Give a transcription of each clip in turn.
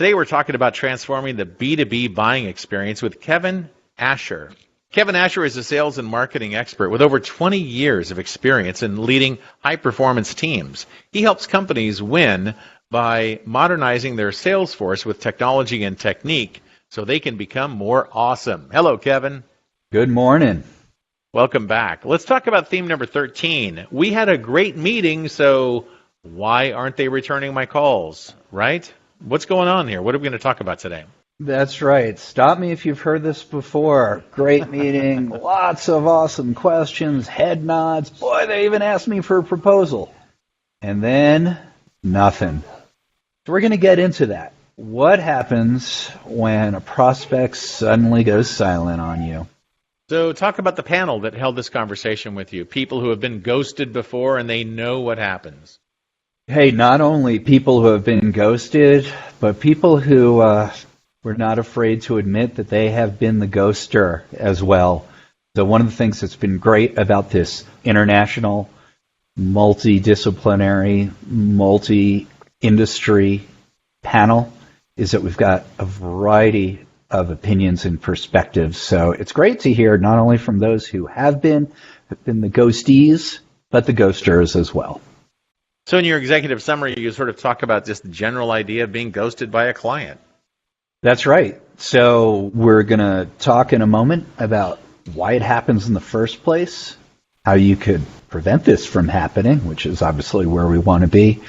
Today we're talking about transforming the B2B buying experience with Kevin Asher. Kevin Asher is a sales and marketing expert with over 20 years of experience in leading high-performance teams. He helps companies win by modernizing their sales force with technology and technique so they can become more awesome. Hello, Kevin. Good morning. Welcome back. Let's talk about theme number 13. We had a great meeting, so why aren't they returning my calls, right? What's going on here? What are we going to talk about today? That's right. Stop me if you've heard this before. Great meeting, lots of awesome questions, head nods. Boy, they even asked me for a proposal. And then, nothing. So we're going to get into that. What happens when a prospect suddenly goes silent on you? So talk about the panel that held this conversation with you, people who have been ghosted before and they know what happens. Hey, not only people who have been ghosted, but people who were not afraid to admit that they have been the ghoster as well. So one of the things that's been great about this international, multidisciplinary, multi-industry panel is that we've got a variety of opinions and perspectives. So it's great to hear not only from those who have been the ghostees, but the ghosters as well. So in your executive summary, you sort of talk about just the general idea of being ghosted by a client. That's right. So we're going to talk in a moment about why it happens in the first place, how you could prevent this from happening, which is obviously where we want to be.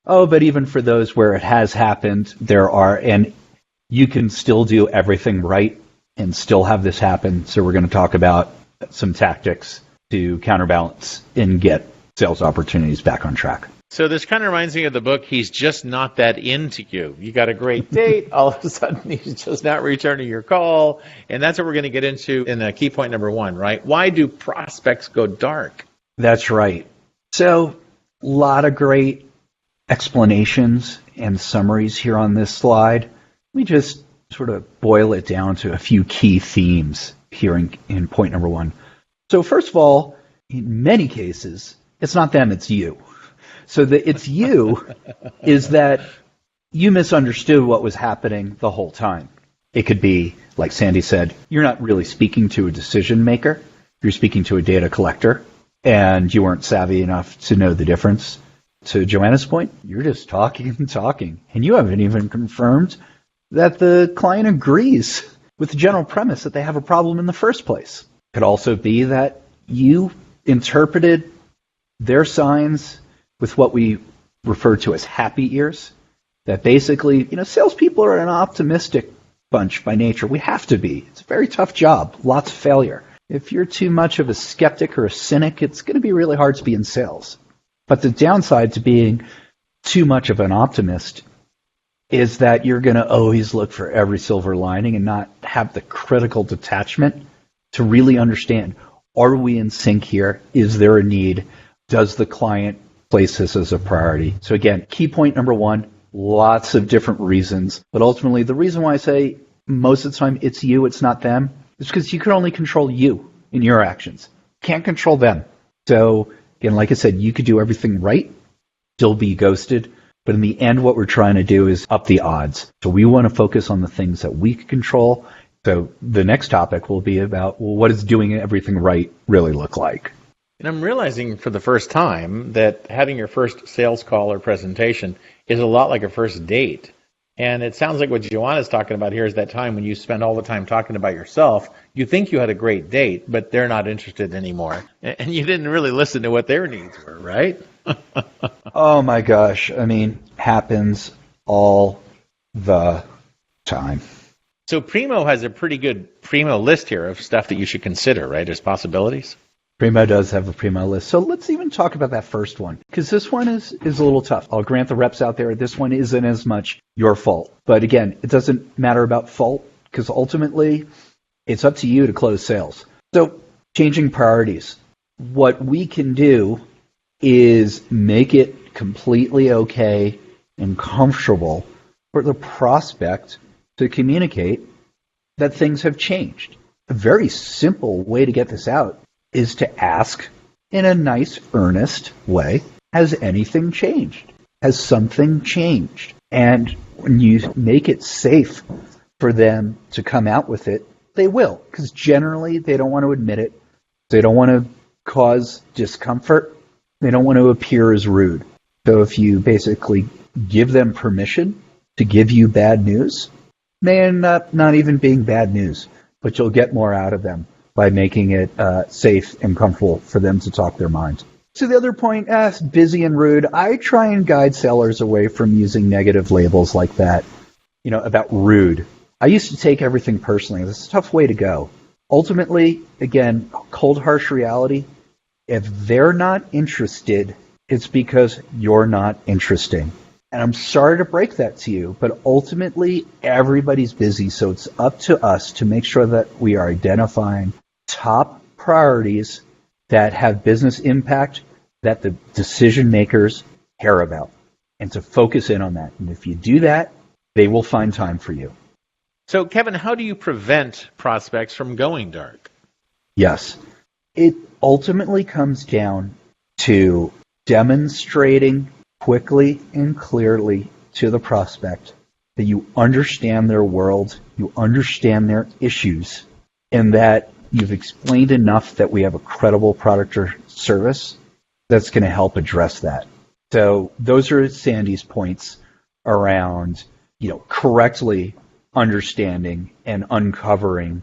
Oh, but even for those where it has happened, and you can still do everything right and still have this happen. So we're going to talk about some tactics to counterbalance and get sales opportunities back on track. So this kind of reminds me of the book, He's Just Not That Into You. You got a great date, all of a sudden he's just not returning your call. And that's what we're going to get into in key point number 1, right? Why do prospects go dark? That's right. So a lot of great explanations and summaries here on this slide. Let me just sort of boil it down to a few key themes here in point number 1. So first of all, in many cases, it's not them, it's you. So the it's you is that you misunderstood what was happening the whole time. It could be, like Sandy said, you're not really speaking to a decision maker. You're speaking to a data collector, and you weren't savvy enough to know the difference. To Joanna's point, you're just talking and talking, and you haven't even confirmed that the client agrees with the general premise that they have a problem in the first place. It could also be that you interpreted their signs with what we refer to as happy ears, that basically, salespeople are an optimistic bunch by nature. We have to be. It's a very tough job, lots of failure. If you're too much of a skeptic or a cynic, it's going to be really hard to be in sales. But the downside to being too much of an optimist is that you're going to always look for every silver lining and not have the critical detachment to really understand, are we in sync here? Is there a need? Does the client place this as a priority? So again, key point number 1, lots of different reasons. But ultimately, the reason why I say most of the time it's you, it's not them, is because you can only control you in your actions. Can't control them. So again, like I said, you could do everything right, still be ghosted. But in the end, what we're trying to do is up the odds. So we want to focus on the things that we can control. So the next topic will be about, well, what does doing everything right really look like? And I'm realizing for the first time that having your first sales call or presentation is a lot like a first date. And it sounds like what Joanna's talking about here is that time when you spend all the time talking about yourself. You think you had a great date, but they're not interested anymore. And you didn't really listen to what their needs were, right? Oh my gosh. Happens all the time. So Primo has a pretty good Primo list here of stuff that you should consider, right, as possibilities? Primo does have a Primo list. So let's even talk about that first one, because this one is a little tough. I'll grant the reps out there, this one isn't as much your fault. But again, it doesn't matter about fault, because ultimately it's up to you to close sales. So changing priorities. What we can do is make it completely okay and comfortable for the prospect to communicate that things have changed. A very simple way to get this out is to ask in a nice, earnest way, has anything changed? Has something changed? And when you make it safe for them to come out with it, they will, because generally they don't want to admit it. They don't want to cause discomfort. They don't want to appear as rude. So if you basically give them permission to give you bad news, may end up not even being bad news, but you'll get more out of them by making it safe and comfortable for them to talk their mind. So the other point, busy and rude, I try and guide sellers away from using negative labels like that, about rude. I used to take everything personally. It's a tough way to go. Ultimately, again, cold, harsh reality, if they're not interested, it's because you're not interesting. And I'm sorry to break that to you, but ultimately everybody's busy, so it's up to us to make sure that we are identifying top priorities that have business impact that the decision makers care about, and to focus in on that. And if you do that, they will find time for you. So, Kevin, how do you prevent prospects from going dark? Yes. It ultimately comes down to demonstrating quickly and clearly to the prospect that you understand their world, you understand their issues, and that you've explained enough that we have a credible product or service that's going to help address that. So those are Sandy's points around, correctly understanding and uncovering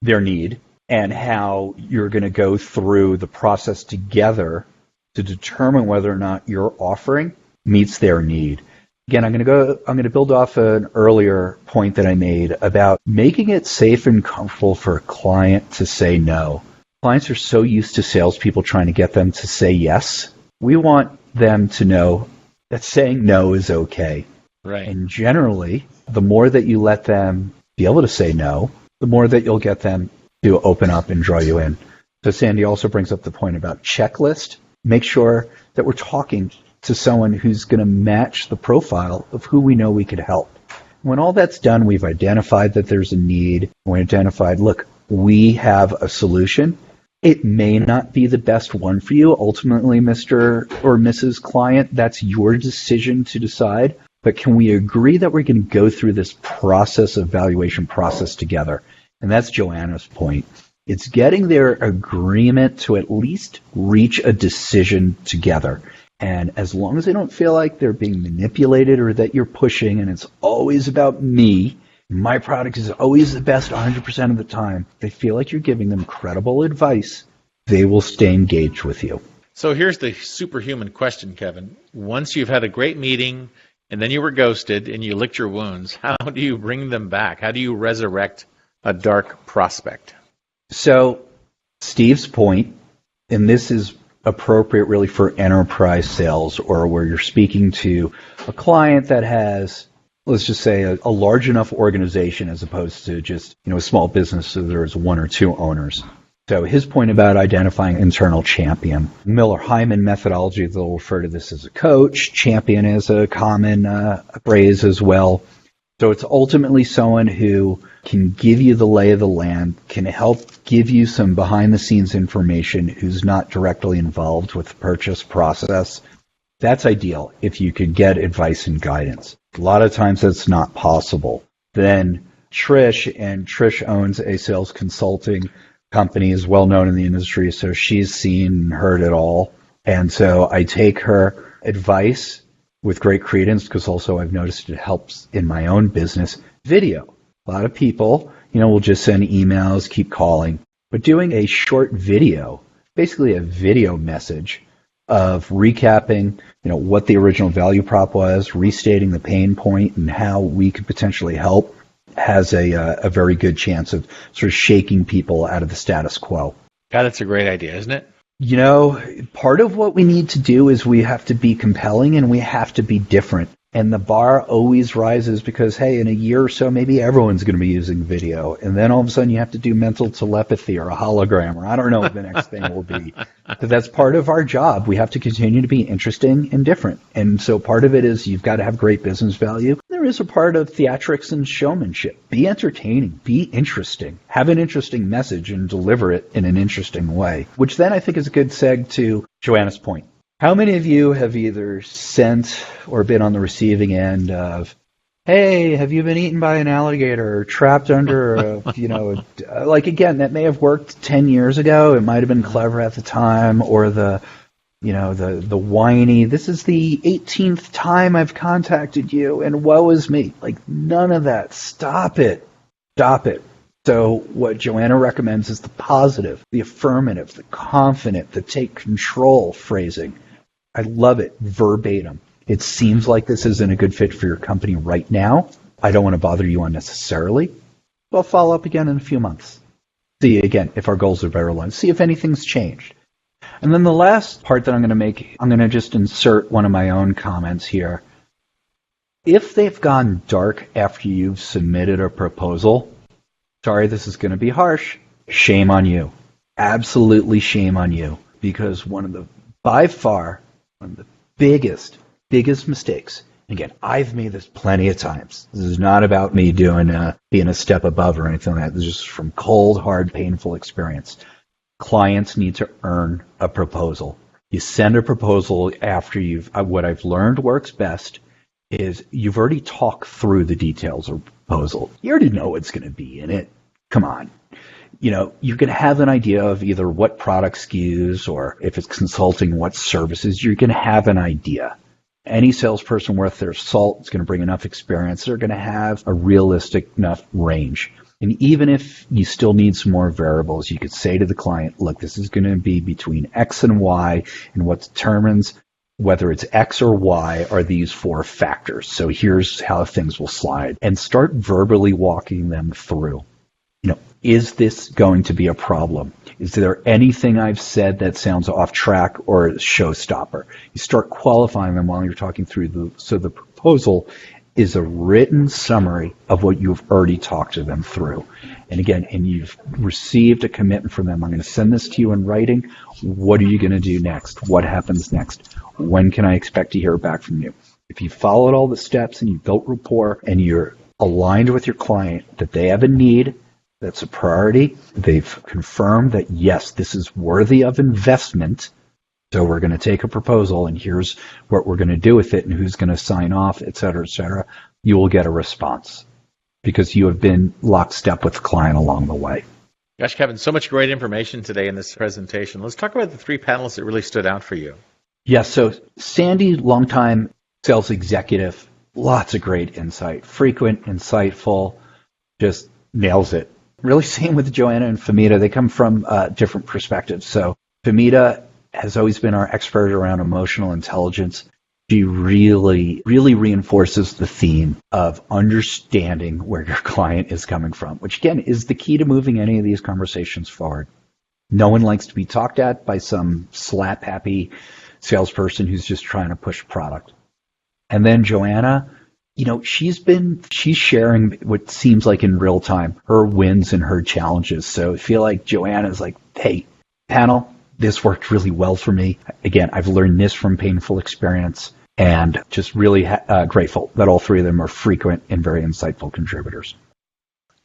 their need and how you're going to go through the process together to determine whether or not your offering meets their need. Again, I'm going to build off an earlier point that I made about making it safe and comfortable for a client to say no. Clients are so used to salespeople trying to get them to say yes. We want them to know that saying no is okay. Right. And generally, the more that you let them be able to say no, the more that you'll get them to open up and draw you in. So Sandy also brings up the point about checklist. Make sure that we're talking to someone who's going to match the profile of who we know we could help. When all that's done, we've identified that there's a need. We identified, look, we have a solution. It may not be the best one for you. Ultimately, Mr. or Mrs. Client, that's your decision to decide. But can we agree that we're going to go through this evaluation process together? And that's Joanna's point. It's getting their agreement to at least reach a decision together. And as long as they don't feel like they're being manipulated or that you're pushing and it's always about me, my product is always the best 100% of the time, they feel like you're giving them credible advice, they will stay engaged with you. So here's the superhuman question, Kevin. Once you've had a great meeting and then you were ghosted and you licked your wounds, how do you bring them back? How do you resurrect a dark prospect? So Steve's point, and this is appropriate really for enterprise sales or where you're speaking to a client that has, let's just say, a large enough organization as opposed to just, a small business so there's one or two owners. So his point about identifying internal champion, Miller-Hyman methodology, they'll refer to this as a coach. Champion is a common phrase as well. So it's ultimately someone who can give you the lay of the land, can help give you some behind-the-scenes information, who's not directly involved with the purchase process. That's ideal if you could get advice and guidance. A lot of times that's not possible. Then Trish owns a sales consulting company, is well known in the industry, so she's seen and heard it all. And so I take her advice with great credence because also I've noticed it helps in my own business. Video. A lot of people, will just send emails, keep calling. But doing a short video, basically a video message of recapping, what the original value prop was, restating the pain point and how we could potentially help, has a very good chance of sort of shaking people out of the status quo. God, that's a great idea, isn't it? Part of what we need to do is we have to be compelling and we have to be different. And the bar always rises because, hey, in a year or so, maybe everyone's going to be using video. And then all of a sudden you have to do mental telepathy or a hologram, or I don't know what the next thing will be. But that's part of our job. We have to continue to be interesting and different. And so part of it is you've got to have great business value. There is a part of theatrics and showmanship. Be entertaining. Be interesting. Have an interesting message and deliver it in an interesting way, which then I think is a good seg to Joanna's point. How many of you have either sent or been on the receiving end of, hey, have you been eaten by an alligator or trapped under like again, that may have worked 10 years ago. It might have been clever at the time, or the whiny, this is the 18th time I've contacted you and woe is me. Like none of that. Stop it. Stop it. So what Joanna recommends is the positive, the affirmative, the confident, the take control phrasing. I love it verbatim. It seems like this isn't a good fit for your company right now. I don't want to bother you unnecessarily. I'll follow up again in a few months. See again if our goals are better aligned. See if anything's changed. And then the last part that I'm going to make, I'm going to just insert one of my own comments here. If they've gone dark after you've submitted a proposal, sorry, this is going to be harsh, shame on you. Absolutely shame on you. Because by far, one of the biggest mistakes, again, I've made this plenty of times. This is not about me being a step above or anything like that. This is just from cold, hard, painful experience. Clients need to earn a proposal. You send a proposal after what I've learned works best is you've already talked through the details of the proposal. You already know what's going to be in it. Come on. You're going to have an idea of either what product SKUs or if it's consulting, what services, you're going to have an idea. Any salesperson worth their salt is going to bring enough experience. They're going to have a realistic enough range. And even if you still need some more variables, you could say to the client, look, this is going to be between X and Y, and what determines whether it's X or Y are these 4 factors. So here's how things will slide. And start verbally walking them through. Is this going to be a problem? Is there anything I've said that sounds off track or a showstopper? You start qualifying them while you're talking through so the proposal is a written summary of what you've already talked to them through. And again, you've received a commitment from them. I'm going to send this to you in writing. What are you going to do next? What happens next? When can I expect to hear back from you? If you followed all the steps and you built rapport and you're aligned with your client that they have a need, that's a priority, they've confirmed that, yes, this is worthy of investment, so we're going to take a proposal and here's what we're going to do with it and who's going to sign off, et cetera, you will get a response because you have been lockstep with the client along the way. Gosh, Kevin, so much great information today in this presentation. Let's talk about the 3 panelists that really stood out for you. Yeah, so Sandy, longtime sales executive, lots of great insight, frequent, insightful, just nails it. Really same with Joanna and Famita. They come from different perspectives. So Famita has always been our expert around emotional intelligence. She really, really reinforces the theme of understanding where your client is coming from, which again is the key to moving any of these conversations forward. No one likes to be talked at by some slap-happy salesperson who's just trying to push product. And then Joanna, she's sharing what seems like in real time, her wins and her challenges. So I feel like Joanna's like, hey, panel, this worked really well for me. Again, I've learned this from painful experience and just really grateful that all 3 of them are frequent and very insightful contributors.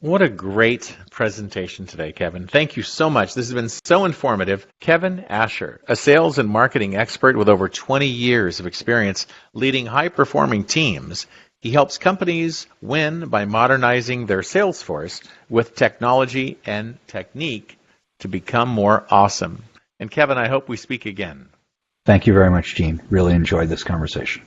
What a great presentation today, Kevin. Thank you so much. This has been so informative. Kevin Asher, a sales and marketing expert with over 20 years of experience leading high-performing teams. He helps companies win by modernizing their sales force with technology and technique to become more awesome. And Kevin, I hope we speak again. Thank you very much, Gene. Really enjoyed this conversation.